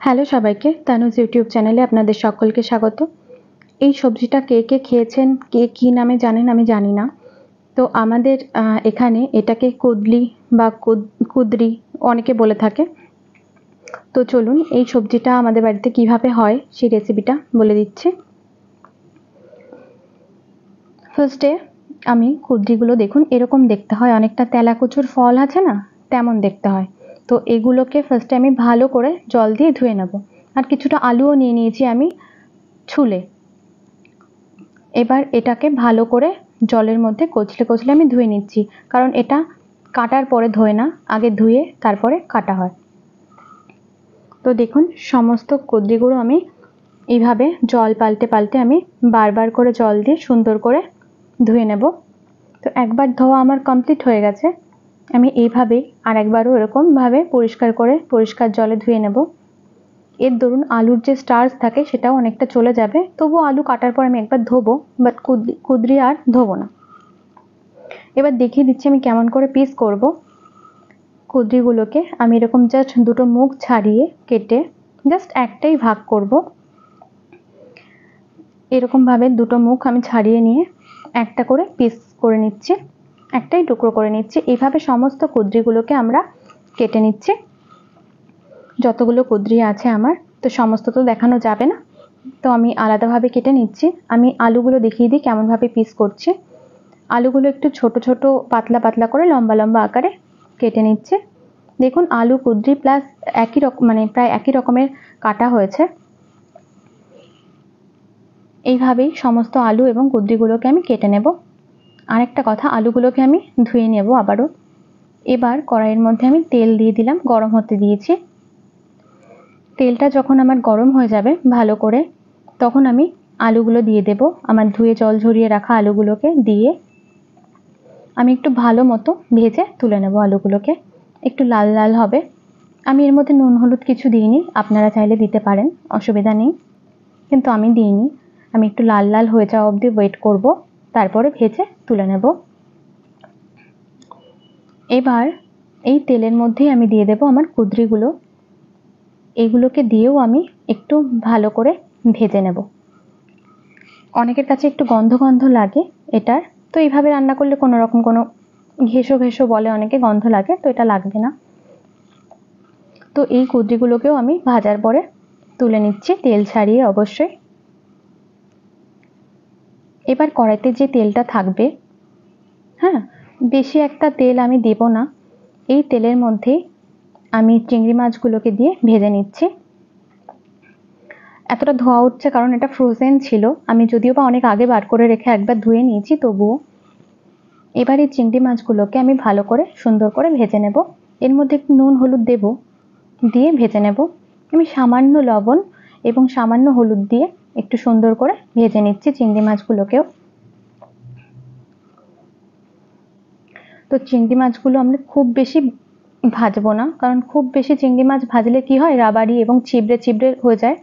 Hello সবাইকে, Tanuj YouTube চ্যানেলে আপনাদের সকলকে স্বাগত। এই সবজিটা কে কে খেয়েছেন, কে কী নামে জানেন আমি জানি না। তো আমাদের এখানে এটাকে কুদলি বা কুদরি অনেকে বলে থাকে। তো চলুন এই সবজিটা আমাদের বাড়িতে কিভাবে হয় সেই রেসিপিটা বলে দিচ্ছি। ফার্স্টে আমি কুদরিগুলো দেখুন এরকম দেখতে হয়, অনেকটা তেলাকুচুর ফল আছে না, তেমন দেখতে হয়। তো এগুলোকে ফার্স্টে আমি ভালো করে জল দিয়ে ধুয়ে নেব। আর কিছুটা আলুও নিয়ে নিয়েছি আমি ছুলে। এবার এটাকে ভালো করে জলের মধ্যে কচলে কচলে আমি ধুয়ে নিচ্ছি, কারণ এটা কাটার পরে ধোয় না, আগে ধুয়ে তারপরে কাটা হয়। তো দেখুন সমস্ত কুদরিগুলো আমি এইভাবে জল পাল্টে পাল্টে আমি বারবার করে জল দিয়ে সুন্দর করে ধুয়ে নেব। তো একবার ধোয়া আমার কমপ্লিট হয়ে গেছে, আমি এইভাবেই আর একবারও এরকমভাবে পরিষ্কার করে পরিষ্কার জলে ধুয়ে নেব। এর দরুন আলুর যে স্টার্চ থাকে সেটাও অনেকটা চলে যাবে। তবু আলু কাটার পর আমি একবার ধোবো, বাট কুদরি আর ধোবো না। এবার দেখিয়ে দিচ্ছি আমি কেমন করে পিস করব। কুদরিগুলোকে আমি এরকম জাস্ট দুটো মুখ ছাড়িয়ে কেটে জাস্ট একটাই ভাগ করব। এরকমভাবে দুটো মুখ আমি ছাড়িয়ে নিয়ে একটা করে পিস করে নিচ্ছি, একটাই টুকরো করে নিচ্ছি। এইভাবে সমস্ত কুদরিগুলোকে আমরা কেটে নিচ্ছি। যতগুলো কুদরি আছে আমার, তো সমস্ত তো দেখানো যাবে না, তো আমি আলাদাভাবে কেটে নিচ্ছি। আমি আলুগুলো দেখিয়ে দিই কেমনভাবে পিস করছি। আলুগুলো একটু ছোট ছোট পাতলা পাতলা করে লম্বা লম্বা আকারে কেটে নিচ্ছে। দেখুন আলু কুদরি প্লাস একই রকম, মানে প্রায় একই রকমের কাটা হয়েছে। এইভাবেই সমস্ত আলু এবং কুদরিগুলোকে আমি কেটে নেব। আরেকটা কথা, আলুগুলোকে আমি ধুয়ে নেব আবারও। এবার কড়াইয়ের মধ্যে আমি তেল দিয়ে দিলাম, গরম হতে দিয়েছি। তেলটা যখন আমার গরম হয়ে যাবে ভালো করে, তখন আমি আলুগুলো দিয়ে দেব। আমার ধুয়ে জল ঝরিয়ে রাখা আলুগুলোকে দিয়ে আমি একটু ভালো মতো ভেজে তুলে নেব। আলুগুলোকে একটু লাল লাল হবে। আমি এর মধ্যে নুন হলুদ কিছু দিইনি, আপনারা চাইলে দিতে পারেন, অসুবিধা নেই, কিন্তু আমি দিইনি। আমি একটু লাল লাল হয়ে যাওয়া অবধি ওয়েট করব, তারপরে ভেজে তুলে নেব। এবার এই তেলের মধ্যেই আমি দিয়ে দেব আমার কুদরিগুলো। এইগুলোকে দিয়েও আমি একটু ভালো করে ভেজে নেব। অনেকের কাছে একটু গন্ধ গন্ধ লাগে এটার, তো এইভাবে রান্না করলে কোনো রকম কোনো ঘেঁষো ঘেঁষো বলে অনেকে, গন্ধ লাগে, তো এটা লাগবে না। তো এই কুদরিগুলোকেও আমি ভাজার পরে তুলে নিচ্ছি, তেল ছাড়িয়ে অবশ্যই। এবার কড়াইতে যে তেলটা থাকবে, হ্যাঁ, বেশি একটা তেল আমি দেব না। এই তেলের মধ্যেই আমি চিংড়ি মাছগুলোকে দিয়ে ভেজে নিচ্ছি। এতটা ধোয়া উঠছে কারণ এটা ফ্রোজেন ছিল, আমি যদিও বা অনেক আগে বার করে রেখে একবার ধুয়ে নিয়েছি, তবুও। এবার এই চিংড়ি মাছগুলোকে আমি ভালো করে সুন্দর করে ভেজে নেব। এর মধ্যে একটু নুন হলুদ দেব, দিয়ে ভেজে নেব। আমি সামান্য লবণ এবং সামান্য হলুদ দিয়ে একটু সুন্দর করে ভেজে নিচ্ছি চিংড়ি মাছগুলোকেও। তো চিংড়ি মাছগুলো আমরা খুব বেশি ভাজবো না, কারণ খুব বেশি চিংড়ি মাছ ভাজলে কি হয়, রাবারি এবং ছিবড়ে ছিবড়ে হয়ে যায়।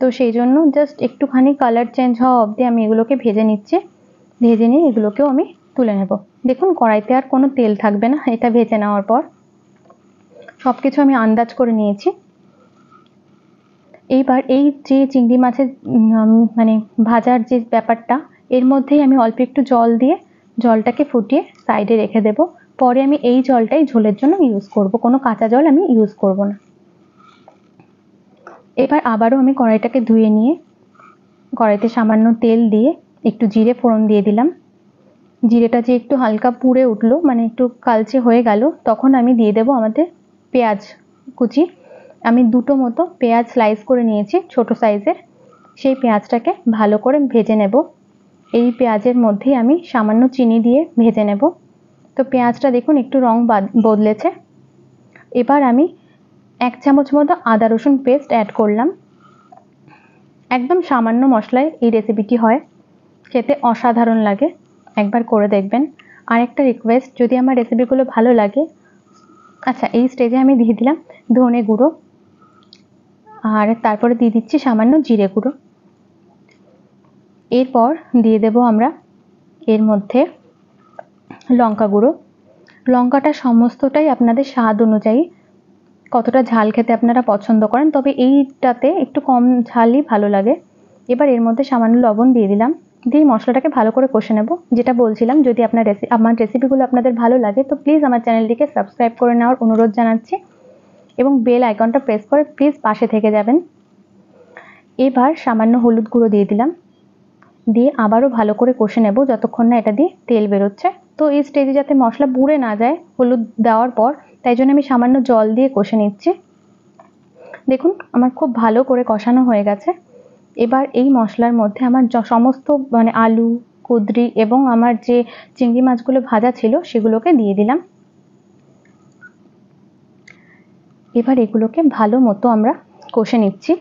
তো সেই জন্য জাস্ট একটুখানি কালার চেঞ্জ হওয়া অবধি আমি এগুলোকে ভেজে নিচ্ছি। ভেজে নিয়ে এগুলোকেও আমি তুলে নেব। দেখুন কড়াইতে আর কোনো তেল থাকবে না এটা ভেজে নেওয়ার পর। সব কিছু আমি আন্দাজ করে নিয়েছি। এইবার এই যে চিংড়ি মাছের মানে ভাজার যে ব্যাপারটা, এর মধ্যেই আমি অল্প একটু জল দিয়ে জলটাকে ফুটিয়ে সাইডে রেখে দেব। পরে আমি এই জলটাই ঝোলের জন্য ইউজ করব, কোনো কাঁচা জল আমি ইউজ করব না। এবার আবারও আমি কড়াইটাকে ধুয়ে নিয়ে কড়াইতে সামান্য তেল দিয়ে একটু জিরে ফোড়ন দিয়ে দিলাম। জিরেটা যে একটু হালকা পুড়ে উঠলো, মানে একটু কালচে হয়ে গেল, তখন আমি দিয়ে দেব আমাদের পেঁয়াজ কুচি। আমি দুটো মতো পেঁয়াজ স্লাইস করে নিয়েছি ছোট সাইজের, সেই পেঁয়াজটাকে ভালো করে ভেজে নেব। এই পেঁয়াজের মধ্যেই আমি সামান্য চিনি দিয়ে ভেজে নেব। তো পেঁয়াজটা দেখুন একটু রং বদলেছে। এবার আমি 1 চামচ মতো আদা রসুন পেস্ট অ্যাড করলাম। একদম সামান্য মশলায় এই রেসিপিটি হয়, খেতে অসাধারণ লাগে, একবার করে দেখবেন। আরেকটা রিকোয়েস্ট, যদি আমার রেসিপিগুলো ভালো লাগে, আচ্ছা এই স্টেজে আমি দিয়ে দিলাম ধনে গুঁড়ো, আর তারপরে দিয়ে দিচ্ছি সামান্য জিরে গুঁড়ো। এরপর দিয়ে দেব আমরা এর মধ্যে লঙ্কা গুঁড়ো। লঙ্কাটা সমস্তটাই আপনাদের স্বাদ অনুযায়ী কতটা ঝাল খেতে আপনারা পছন্দ করেন, তবে এইটাতে একটু কম ঝালই ভালো লাগে। এবার এর মধ্যে সামান্য লবণ দিয়ে দিলাম, দিয়ে মশলাটাকে ভালো করে কষে নেব। যেটা বলছিলাম, যদি আমার রেসিপিগুলো আপনাদের ভালো লাগে তো প্লিজ আমার চ্যানেলটিকে সাবস্ক্রাইব করে নেওয়ার অনুরোধ জানাচ্ছি এবং বেল আইকনটা প্রেস করে প্লিজ পাশে থেকে যাবেন। এবার সামান্য হলুদ গুঁড়ো দিয়ে দিলাম, দিয়ে আবারও ভালো করে কষে নেব যতক্ষণ না এটা দিয়ে তেল বেরোচ্ছে। তো এই স্টেজে যাতে মশলা পুড়ে না যায় হলুদ দেওয়ার পর, তাই জন্য আমি সামান্য জল দিয়ে কষে নিচ্ছি। দেখুন আমার খুব ভালো করে কষানো হয়ে গেছে। এবার এই মশলার মধ্যে আমার সমস্ত আলু, কুঁদরি এবং আমার যে চিংড়ি মাছগুলো ভাজা ছিল সেগুলোকে দিয়ে দিলাম। এবার এগুলোকে ভালো মতো আমরা কষে নিচ্ছি।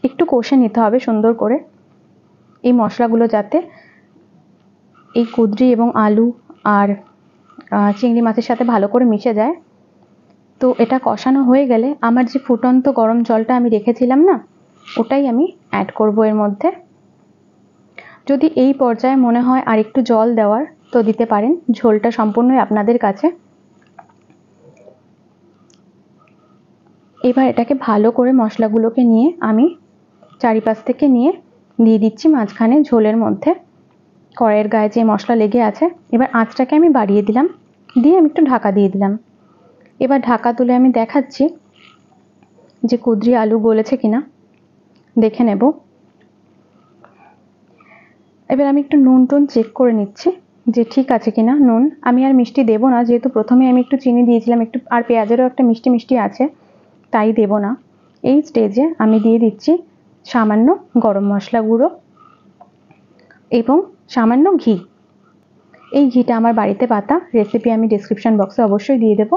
একটু কষে নিতে হবে সুন্দর করে, এই মশলাগুলো যাতে এই কুঁদরি এবং আলু আর চিংড়ি মাছের সাথে ভালো করে মিশে যায়। তো এটা কষানো হয়ে গেলে আমার যে ফুটন্ত গরম জলটা আমি রেখেছিলাম না, ওটাই আমি অ্যাড করব এর মধ্যে। যদি এই পর্যায়ে মনে হয় আর একটু জল দেওয়ার তো দিতে পারেন, ঝোলটা সম্পূর্ণই আপনাদের কাছে। এবার এটাকে ভালো করে মশলাগুলোকে নিয়ে আমি চারিপাশ থেকে নিয়ে দিয়ে দিচ্ছি মাঝখানে ঝোলের মধ্যে। কড়াইয়ের গায়ে যে মশলা লেগে আছে, এবার আঁচটাকে আমি বাড়িয়ে দিলাম, দিয়ে আমি একটু ঢাকা দিয়ে দিলাম। এবার ঢাকা তুলে আমি দেখাচ্ছি যে কুঁদরি আলু গলেছে কিনা, দেখে নেব। এবার আমি একটু নুন টুন চেক করে নিচ্ছি যে ঠিক আছে কিনা নুন। আমি আর মিষ্টি দেবো না, যেহেতু প্রথমে আমি একটু চিনি দিয়েছিলাম, একটু আর পেঁয়াজেরও একটা মিষ্টি মিষ্টি আছে, তাই দেব না। এই স্টেজে আমি দিয়ে দিচ্ছি সামান্য গরম মশলা গুঁড়ো এবং সামান্য ঘি। এই ঘিটা আমার বাড়িতে পাতা, রেসিপি আমি ডেসক্রিপশন বক্সে অবশ্যই দিয়ে দেব।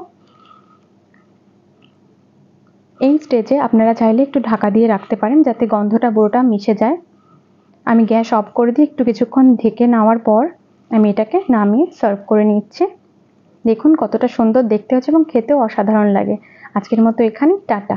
এই স্টেজে আপনারা চাইলে একটু ঢাকা দিয়ে রাখতে পারেন যাতে গন্ধটা পুরোটা মিশে যায়। আমি গ্যাস অফ করে দিয়ে একটু কিছুক্ষণ ঢেকে নেওয়ার পর আমি এটাকে নামিয়ে সার্ভ করে নিচ্ছি। দেখুন কতটা সুন্দর দেখতে হচ্ছে এবং খেতেও অসাধারণ লাগে। আজকের মতো এখানেই, টাটা।